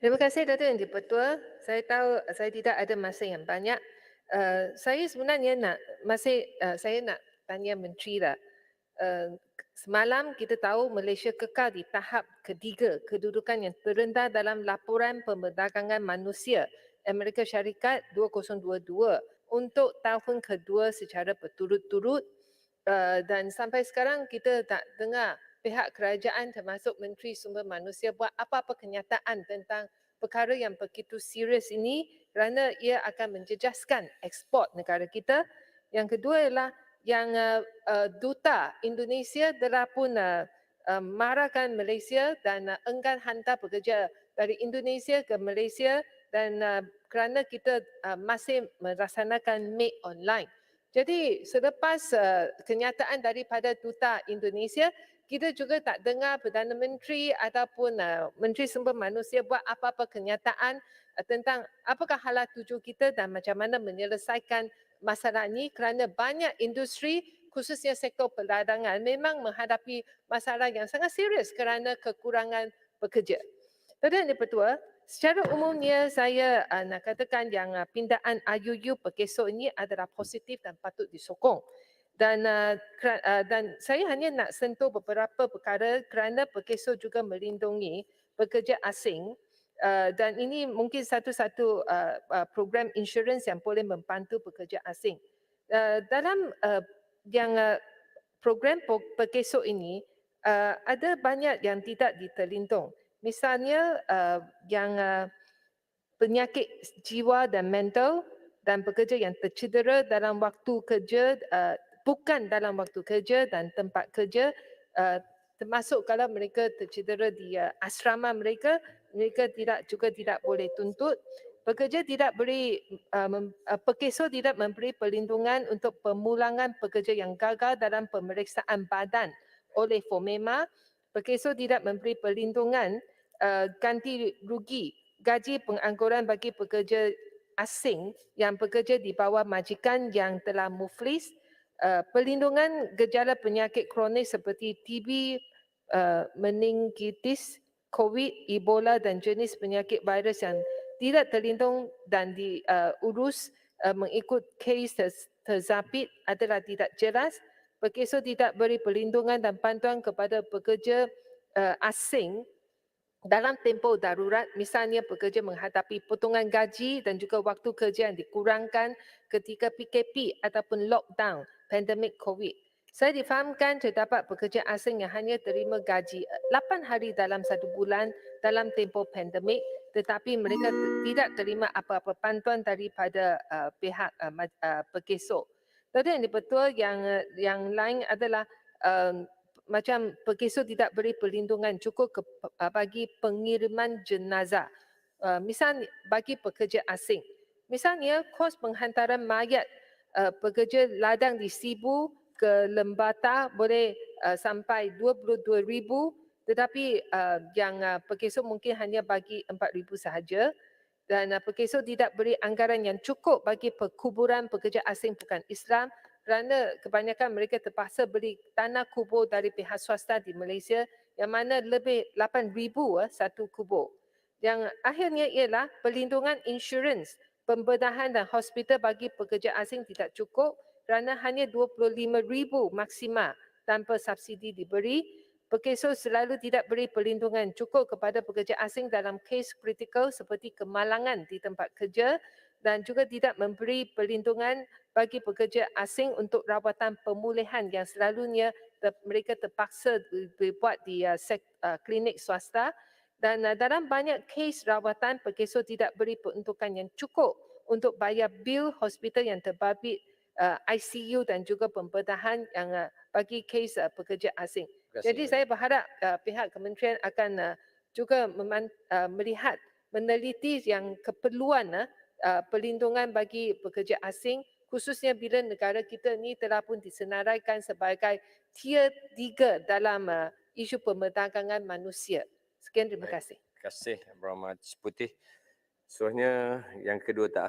Terima kasih Dato' Yang di-Pertua. Saya tahu saya tidak ada masa yang banyak. Saya sebenarnya saya nak tanya Menteri lah. Semalam kita tahu Malaysia kekal di tahap ketiga kedudukan yang terendah dalam laporan perdagangan manusia Amerika Syarikat 2022 untuk tahun kedua secara berturut-turut. Dan sampai sekarang kita tak dengar pihak kerajaan termasuk Menteri Sumber Manusia buat apa-apa kenyataan tentang perkara yang begitu serius ini kerana ia akan menjejaskan ekspor negara kita. Yang kedua ialah yang duta Indonesia telah pun marahkan Malaysia dan enggan hantar pekerja dari Indonesia ke Malaysia dan kerana kita masih melaksanakan make online. Jadi selepas kenyataan daripada duta Indonesia, kita juga tak dengar Perdana Menteri ataupun Menteri Sumber Manusia buat apa-apa kenyataan tentang apakah hala tuju kita dan macam mana menyelesaikan masalah ini kerana banyak industri khususnya sektor perdagangan memang menghadapi masalah yang sangat serius kerana kekurangan pekerja. Tuan-Tuan dan Pertua, secara umumnya saya nak katakan yang pindaan IUU Perkesok ini adalah positif dan patut disokong. Dan saya hanya nak sentuh beberapa perkara kerana Perkesok juga melindungi pekerja asing dan ini mungkin satu-satu program insurans yang boleh membantu pekerja asing. Dalam program Perkesok ini ada banyak yang tidak diterlindung. Misalnya yang penyakit jiwa dan mental dan pekerja yang tercedera dalam waktu kerja, bukan dalam waktu kerja dan tempat kerja, termasuk kalau mereka tercedera di asrama mereka, mereka juga tidak boleh tuntut. Pekerja tidak beri, Perkesok tidak memberi perlindungan untuk pemulangan pekerja yang gagal dalam pemeriksaan badan oleh FOMEMA. Perkesok tidak memberi perlindungan ganti rugi gaji pengangguran bagi pekerja asing yang bekerja di bawah majikan yang telah muflis, perlindungan gejala penyakit kronis seperti TB, meningitis, COVID, Ebola dan jenis penyakit virus yang tidak terlindung dan diurus mengikut kes terzapit adalah tidak jelas. Perkesok tidak beri perlindungan dan bantuan kepada pekerja asing dalam tempoh darurat, misalnya pekerja menghadapi potongan gaji dan juga waktu kerja yang dikurangkan ketika PKP ataupun lockdown pandemik COVID. Saya difahamkan terdapat pekerja asing yang hanya terima gaji 8 hari dalam 1 bulan dalam tempoh pandemik tetapi mereka tidak terima apa-apa bantuan daripada pihak Perkesok. Tadi yang dipertua yang lain adalah macam Perkesok tidak beri perlindungan cukup bagi pengiriman jenazah. Misal bagi pekerja asing. Misalnya kos penghantaran mayat pekerja ladang di Sibu ke Lembata boleh sampai 22,000 tetapi yang Perkesok mungkin hanya bagi 4,000 sahaja dan Perkesok tidak beri anggaran yang cukup bagi perkuburan pekerja asing bukan Islam kerana kebanyakan mereka terpaksa beli tanah kubur dari pihak swasta di Malaysia yang mana lebih 8,000 satu kubur. Yang akhirnya ialah perlindungan insurans, pembedahan dan hospital bagi pekerja asing tidak cukup kerana hanya 25,000 maksima tanpa subsidi diberi. Perkesok selalu tidak beri perlindungan cukup kepada pekerja asing dalam kes kritikal seperti kemalangan di tempat kerja dan juga tidak memberi perlindungan bagi pekerja asing untuk rawatan pemulihan yang selalunya mereka terpaksa dibuat di klinik swasta dan dalam banyak kes rawatan Perkesok tidak beri peruntukan yang cukup untuk bayar bil hospital yang terbabit ICU dan juga pembedahan yang bagi kes pekerja asing. Jadi saya berharap pihak kementerian akan juga melihat meneliti yang keperluan perlindungan bagi pekerja asing khususnya bila negara kita ni telah pun disenaraikan sebagai tier 3 dalam isu perdagangan manusia. Sekian, terima kasih. Terima kasih Berhormat Putih. Seterusnya yang kedua tak